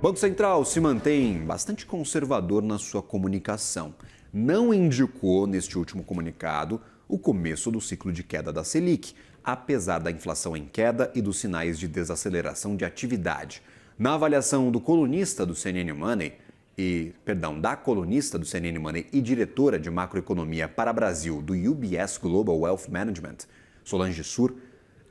O Banco Central se mantém bastante conservador na sua comunicação. Não indicou, neste último comunicado, o começo do ciclo de queda da Selic, apesar da inflação em queda e dos sinais de desaceleração de atividade. Na avaliação do colunista do CNN Money, da colunista do CNN Money e diretora de macroeconomia para Brasil do UBS Global Wealth Management, Solange Sur,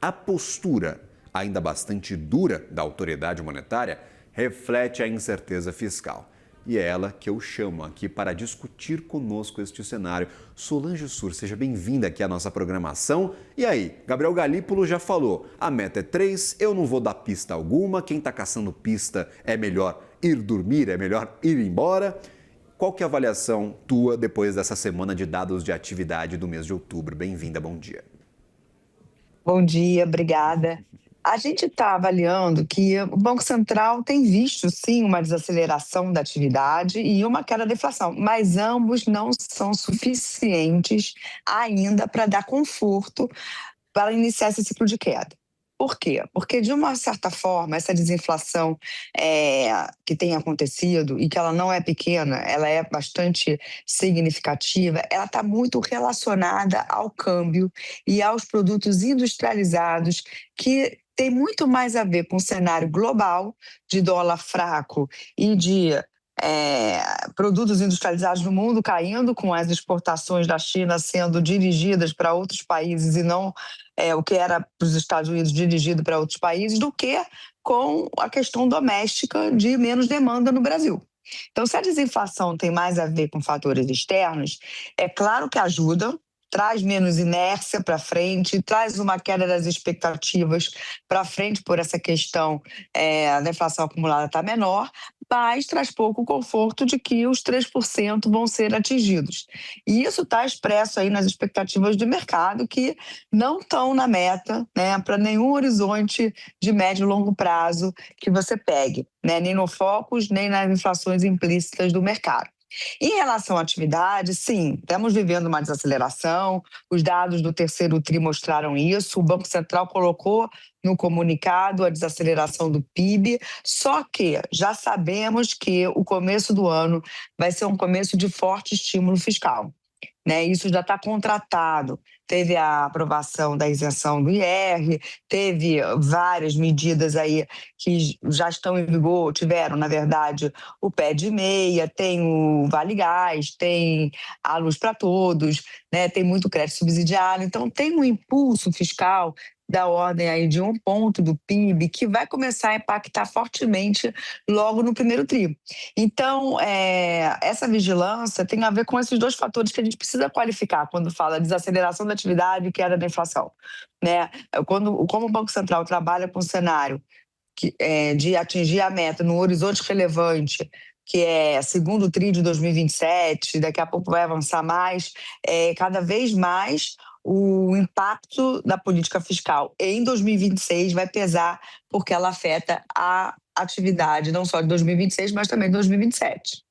a postura ainda bastante dura da autoridade monetária reflete a incerteza fiscal. E é ela que eu chamo aqui para discutir conosco este cenário. Solange Sur, seja bem-vinda aqui à nossa programação. E aí, Gabriel Galípolo já falou, a meta é 3, eu não vou dar pista alguma, quem está caçando pista é melhor ir dormir, é melhor ir embora. Qual que é a avaliação tua depois dessa semana de dados de atividade do mês de outubro? Bem-vinda, bom dia. Bom dia, obrigada. A gente está avaliando que o Banco Central tem visto, sim, uma desaceleração da atividade e uma queda da inflação, mas ambos não são suficientes ainda para dar conforto para iniciar esse ciclo de queda. Por quê? Porque, de uma certa forma, essa desinflação que tem acontecido e que ela não é pequena, ela é bastante significativa, ela está muito relacionada ao câmbio e aos produtos industrializados que tem muito mais a ver com o cenário global de dólar fraco e de produtos industrializados no mundo caindo, com as exportações da China sendo dirigidas para outros países e não o que era para os Estados Unidos dirigido para outros países, do que com a questão doméstica de menos demanda no Brasil. Então, se a desinflação tem mais a ver com fatores externos, é claro que ajuda, traz menos inércia para frente, traz uma queda das expectativas para frente por essa questão da inflação acumulada estar menor, mas traz pouco conforto de que os 3% vão ser atingidos. E isso está expresso aí nas expectativas do mercado, que não estão na meta, né, para nenhum horizonte de médio e longo prazo que você pegue, né, nem no Focus, nem nas inflações implícitas do mercado. Em relação à atividade, sim, estamos vivendo uma desaceleração, os dados do terceiro tri mostraram isso, o Banco Central colocou no comunicado a desaceleração do PIB, só que já sabemos que o começo do ano vai ser um começo de forte estímulo fiscal. Né, isso já está contratado. Teve a aprovação da isenção do IR, teve várias medidas aí que já estão em vigor, tiveram, na verdade, o pé de meia, tem o Vale Gás, tem a Luz para Todos, né, tem muito crédito subsidiário. Então, tem um impulso fiscal da ordem aí de 1 ponto do PIB, que vai começar a impactar fortemente logo no primeiro tri. Então, essa vigilância tem a ver com esses dois fatores que a gente precisa qualificar quando fala desaceleração da atividade e queda da inflação. Né? Como o Banco Central trabalha com um cenário de atingir a meta num horizonte relevante, que é segundo tri de 2027, daqui a pouco vai avançar mais, cada vez mais o impacto da política fiscal em 2026 vai pesar, porque ela afeta a atividade não só de 2026, mas também de 2027.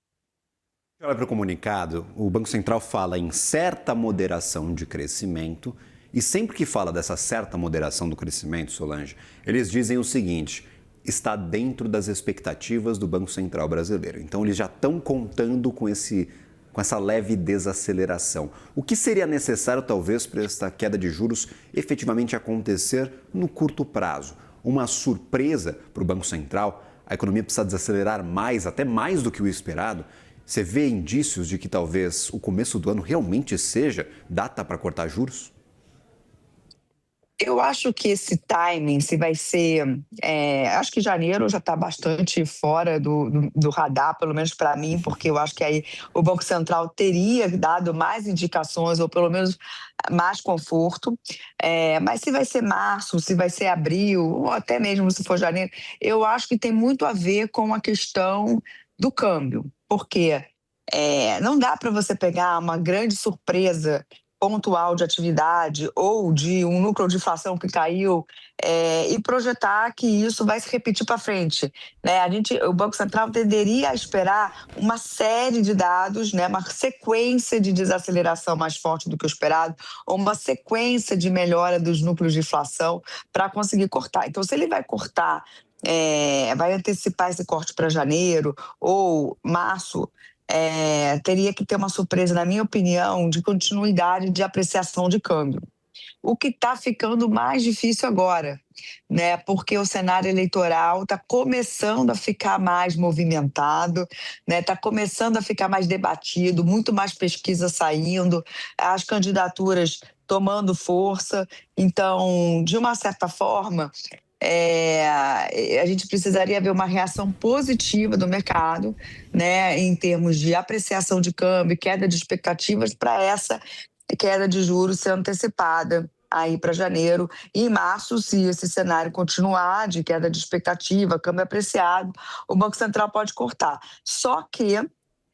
Olha para o comunicado, o Banco Central fala em certa moderação de crescimento e sempre que fala dessa certa moderação do crescimento, Solange, eles dizem o seguinte: está dentro das expectativas do Banco Central brasileiro. Então, eles já estão contando com essa leve desaceleração. O que seria necessário, talvez, para esta queda de juros efetivamente acontecer no curto prazo? Uma surpresa para o Banco Central? A economia precisa desacelerar mais, até mais do que o esperado? Você vê indícios de que talvez o começo do ano realmente seja data para cortar juros? Eu acho que esse timing, se vai ser... acho que janeiro já está bastante fora do radar, pelo menos para mim, porque eu acho que aí o Banco Central teria dado mais indicações, ou pelo menos mais conforto. Mas se vai ser março, se vai ser abril, ou até mesmo se for janeiro, eu acho que tem muito a ver com a questão do câmbio. Porque não dá para você pegar uma grande surpresa pontual de atividade ou de um núcleo de inflação que caiu e projetar que isso vai se repetir para frente. Né? O Banco Central tenderia a esperar uma série de dados, né? Uma sequência de desaceleração mais forte do que o esperado, ou uma sequência de melhora dos núcleos de inflação para conseguir cortar. Então, se ele vai cortar vai antecipar esse corte para janeiro ou março, teria que ter uma surpresa, na minha opinião, de continuidade de apreciação de câmbio. O que está ficando mais difícil agora, né? Porque o cenário eleitoral está começando a ficar mais movimentado, né? Está começando a ficar mais debatido, muito mais pesquisa saindo, as candidaturas tomando força. Então, de uma certa forma, a gente precisaria ver uma reação positiva do mercado, né, em termos de apreciação de câmbio, queda de expectativas para essa queda de juros ser antecipada aí para janeiro. E em março, se esse cenário continuar de queda de expectativa, câmbio apreciado, o Banco Central pode cortar. Só que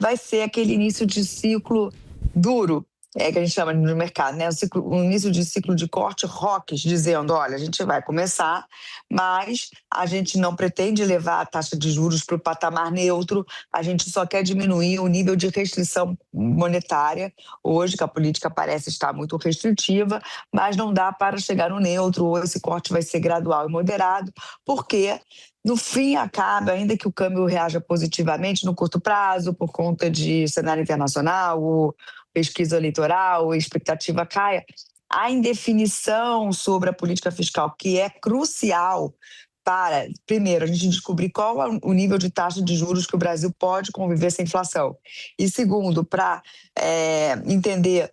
vai ser aquele início de ciclo duro, que a gente chama no mercado, né? O início de ciclo de corte rocks, dizendo, olha, a gente vai começar, mas a gente não pretende levar a taxa de juros para o patamar neutro, a gente só quer diminuir o nível de restrição monetária, hoje que a política parece estar muito restritiva, mas não dá para chegar no neutro, ou esse corte vai ser gradual e moderado, porque no fim acaba, ainda que o câmbio reaja positivamente no curto prazo, por conta de cenário internacional, ou pesquisa eleitoral, expectativa caia, a indefinição sobre a política fiscal, que é crucial para, primeiro, a gente descobrir qual é o nível de taxa de juros que o Brasil pode conviver sem inflação. E segundo, para entender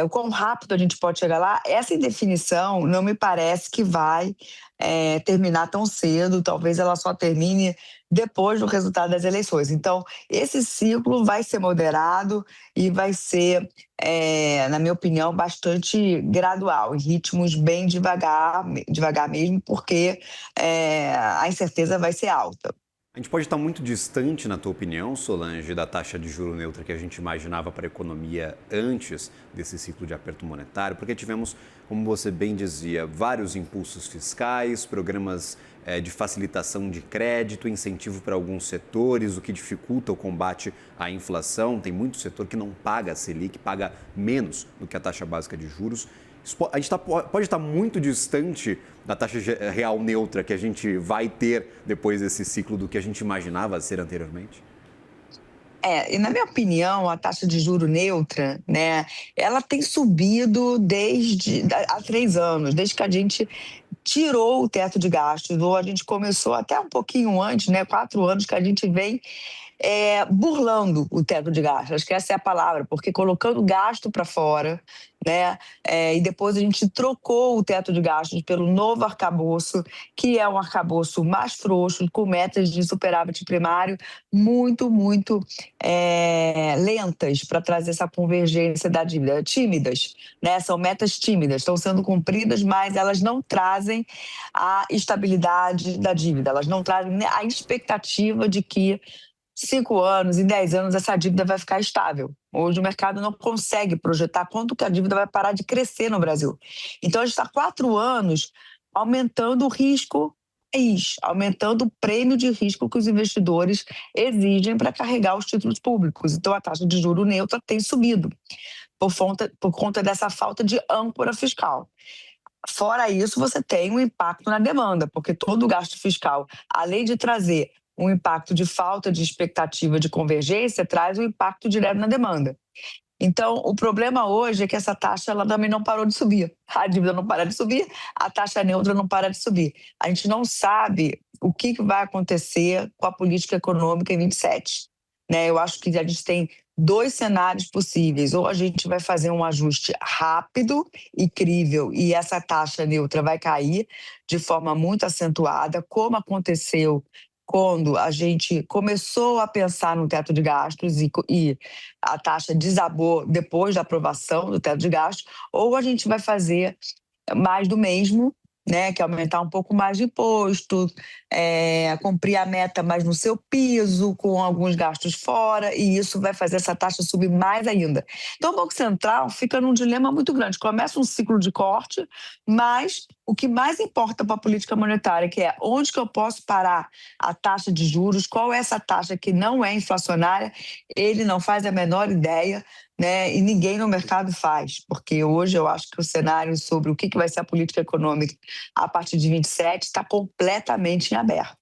o quão rápido a gente pode chegar lá, essa indefinição não me parece que vai terminar tão cedo, talvez ela só termine depois do resultado das eleições. Então, esse ciclo vai ser moderado e vai ser, na minha opinião, bastante gradual, em ritmos bem devagar mesmo, porque a incerteza vai ser alta. A gente pode estar muito distante, na tua opinião, Solange, da taxa de juro neutra que a gente imaginava para a economia antes desse ciclo de aperto monetário, porque tivemos, como você bem dizia, vários impulsos fiscais, programas de facilitação de crédito, incentivo para alguns setores, o que dificulta o combate à inflação. Tem muito setor que não paga a Selic, paga menos do que a taxa básica de juros. A gente pode estar muito distante da taxa real neutra que a gente vai ter depois desse ciclo do que a gente imaginava ser anteriormente? E na minha opinião, a taxa de juro neutra, né, ela tem subido há 3 anos, desde que a gente tirou o teto de gastos, ou a gente começou até um pouquinho antes, né, 4 anos que a gente vem burlando o teto de gastos. Acho que essa é a palavra, porque colocando gasto para fora, né? E depois a gente trocou o teto de gastos pelo novo arcabouço, que é um arcabouço mais frouxo, com metas de superávit primário muito, muito lentas para trazer essa convergência da dívida, tímidas, né? São metas tímidas, estão sendo cumpridas, mas elas não trazem a estabilidade da dívida, elas não trazem a expectativa de que 5 anos, em 10 anos, essa dívida vai ficar estável. Hoje o mercado não consegue projetar quanto que a dívida vai parar de crescer no Brasil. Então, a gente está 4 anos aumentando o risco aumentando o prêmio de risco que os investidores exigem para carregar os títulos públicos. Então, a taxa de juro neutra tem subido por conta dessa falta de âncora fiscal. Fora isso, você tem um impacto na demanda, porque todo o gasto fiscal, além de trazer um impacto de falta de expectativa de convergência, traz um impacto direto na demanda. Então, o problema hoje é que essa taxa ela também não parou de subir. A dívida não para de subir, a taxa neutra não para de subir. A gente não sabe o que vai acontecer com a política econômica em 27. Né? Eu acho que a gente tem 2 cenários possíveis. Ou a gente vai fazer um ajuste rápido e crível e essa taxa neutra vai cair de forma muito acentuada, como aconteceu quando a gente começou a pensar no teto de gastos e a taxa desabou depois da aprovação do teto de gastos, ou a gente vai fazer mais do mesmo, né, que é aumentar um pouco mais de imposto, cumprir a meta mais no seu piso, com alguns gastos fora, e isso vai fazer essa taxa subir mais ainda. Então, o Banco Central fica num dilema muito grande. Começa um ciclo de corte, mas o que mais importa para a política monetária, que é onde que eu posso parar a taxa de juros, qual é essa taxa que não é inflacionária, ele não faz a menor ideia, né? E ninguém no mercado faz, porque hoje eu acho que o cenário sobre o que vai ser a política econômica a partir de 27 está completamente em aberto. aberto.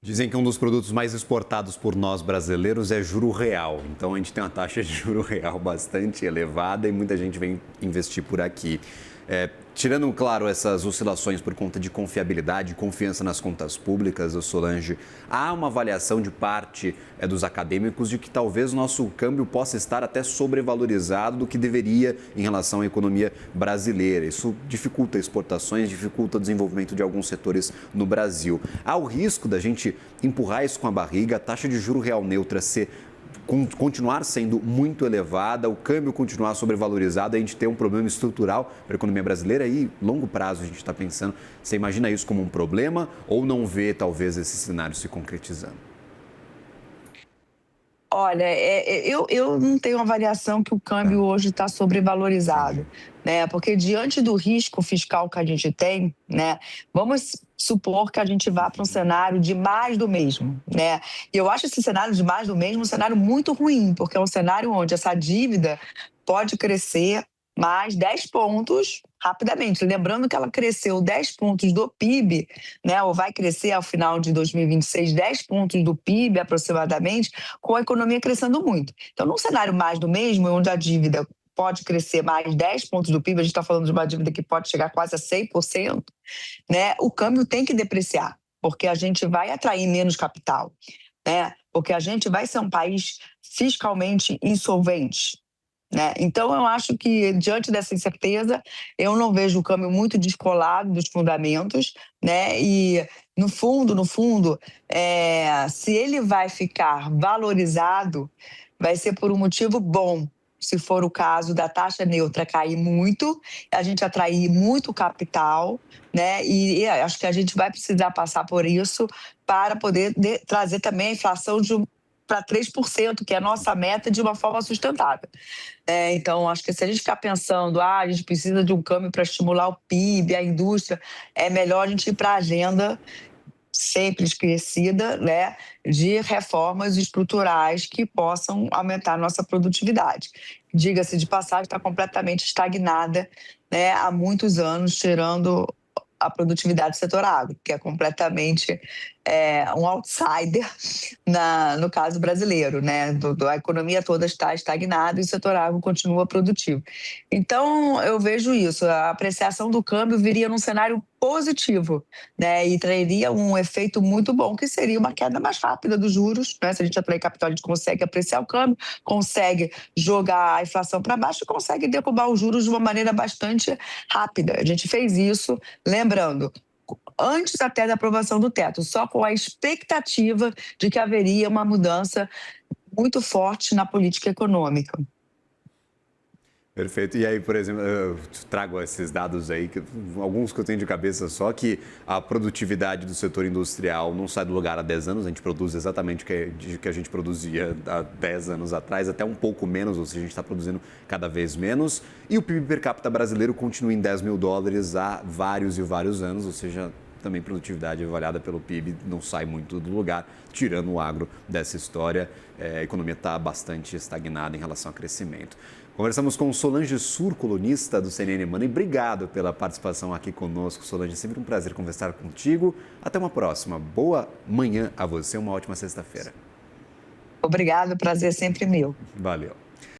Dizem que um dos produtos mais exportados por nós brasileiros é juro real. Então a gente tem uma taxa de juro real bastante elevada e muita gente vem investir por aqui. Tirando, claro, essas oscilações por conta de confiabilidade e confiança nas contas públicas, Solange, há uma avaliação de parte dos acadêmicos de que talvez o nosso câmbio possa estar até sobrevalorizado do que deveria em relação à economia brasileira. Isso dificulta exportações, dificulta o desenvolvimento de alguns setores no Brasil. Há o risco da gente empurrar isso com a barriga, a taxa de juro real neutra continuar sendo muito elevada, o câmbio continuar sobrevalorizado, a gente ter um problema estrutural para a economia brasileira e longo prazo a gente está pensando, você imagina isso como um problema ou não vê talvez esse cenário se concretizando? Olha, eu não tenho avaliação que o câmbio hoje está sobrevalorizado, né? Porque diante do risco fiscal que a gente tem, né? Vamos supor que a gente vá para um cenário de mais do mesmo, né? E eu acho esse cenário de mais do mesmo um cenário muito ruim, porque é um cenário onde essa dívida pode crescer mais 10 pontos rapidamente. Lembrando que ela cresceu 10 pontos do PIB, né, ou vai crescer ao final de 2026, 10 pontos do PIB aproximadamente, com a economia crescendo muito. Então, num cenário mais do mesmo, onde a dívida pode crescer mais 10 pontos do PIB, a gente está falando de uma dívida que pode chegar quase a 100%, né, o câmbio tem que depreciar, porque a gente vai atrair menos capital, né, porque a gente vai ser um país fiscalmente insolvente. Né? Então, eu acho que, diante dessa incerteza, eu não vejo o câmbio muito descolado dos fundamentos, né? E, no fundo, se ele vai ficar valorizado, vai ser por um motivo bom. Se for o caso da taxa neutra cair muito, a gente atrair muito capital, né? E acho que a gente vai precisar passar por isso para poder trazer também a inflação para 3%, que é a nossa meta, de uma forma sustentável. Então, acho que se a gente ficar pensando, a gente precisa de um câmbio para estimular o PIB, a indústria, é melhor a gente ir para a agenda sempre esquecida, né, de reformas estruturais que possam aumentar a nossa produtividade. Diga-se de passagem, está completamente estagnada, né, há muitos anos, tirando a produtividade do setor agro, que é completamente um outsider no caso brasileiro, né? A economia toda está estagnada e o setor agro continua produtivo. Então, eu vejo isso, a apreciação do câmbio viria num cenário positivo, né? E traria um efeito muito bom, que seria uma queda mais rápida dos juros, né? Se a gente atrair capital, a gente consegue apreciar o câmbio, consegue jogar a inflação para baixo e consegue derrubar os juros de uma maneira bastante rápida. A gente fez isso, lembrando, antes até da aprovação do teto, só com a expectativa de que haveria uma mudança muito forte na política econômica. Perfeito. E aí, por exemplo, eu trago esses dados aí, alguns que eu tenho de cabeça só, que a produtividade do setor industrial não sai do lugar há 10 anos, a gente produz exatamente o que a gente produzia há 10 anos atrás, até um pouco menos, ou seja, a gente está produzindo cada vez menos. E o PIB per capita brasileiro continua em 10 mil dólares há vários e vários anos, ou seja, também produtividade avaliada pelo PIB não sai muito do lugar, tirando o agro dessa história. A economia está bastante estagnada em relação ao crescimento. Conversamos com Solange Sur, colunista do CNN Money. Obrigado pela participação aqui conosco, Solange. É sempre um prazer conversar contigo. Até uma próxima. Boa manhã a você, uma ótima sexta-feira. Obrigada, o prazer é sempre meu. Valeu.